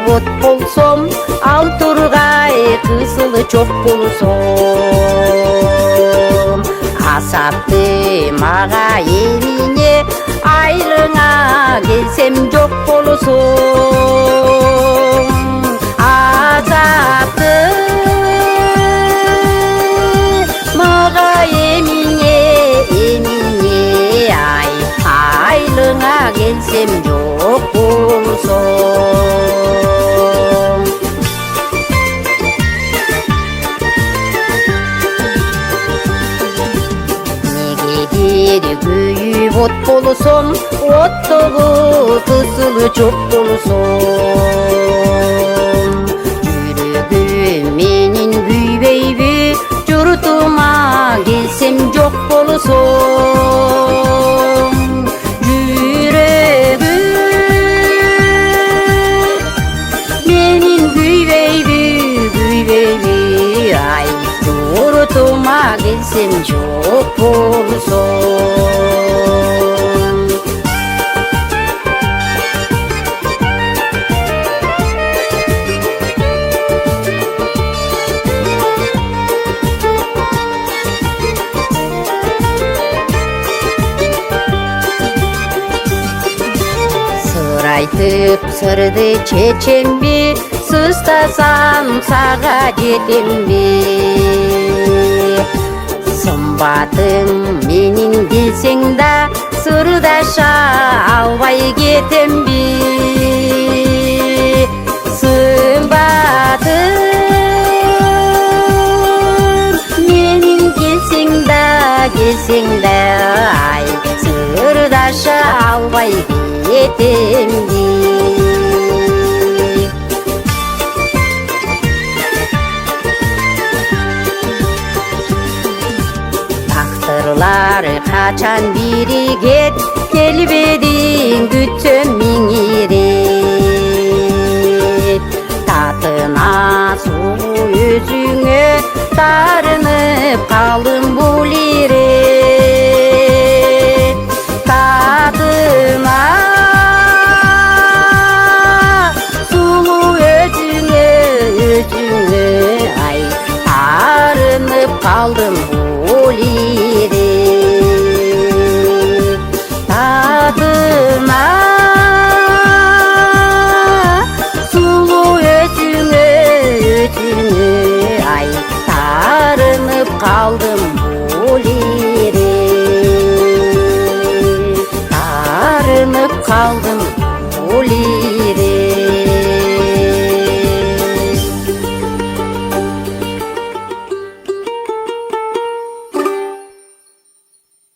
от болсом, ал тургай кызыл чок болсом. Асапты мага эмине, айылыңа келсем жок болсом. Асапты мага эмине, ай, айылыңа келсем жок болсом. Негедир күйүп от болсом, оттогу кызылы жок болсом. Жүрөгүм менин күйбөйбү, журтума келсем жок болсом. Жүрөгүм менин күйбөйбү, ай, журтума келсем жок болсом. Сыр айтып сырды чечемби, сыстасам сага жетемби. Сымбатым менин келсең да, сырдаша албай кетемби. Сымбатым менин келсең да, ай, сырдаша албай кетемби. Тактырлар качан биригет, келбедиң күтсөм миң ирет. Татына суу өзүңө, тарынып калдым бул ирет. Татына суу өзүңө, ай, тарынып калдым бул ирет. Татына сулуу өзүңө, ай, тарынып калдым бул ирет. Тарынып калдым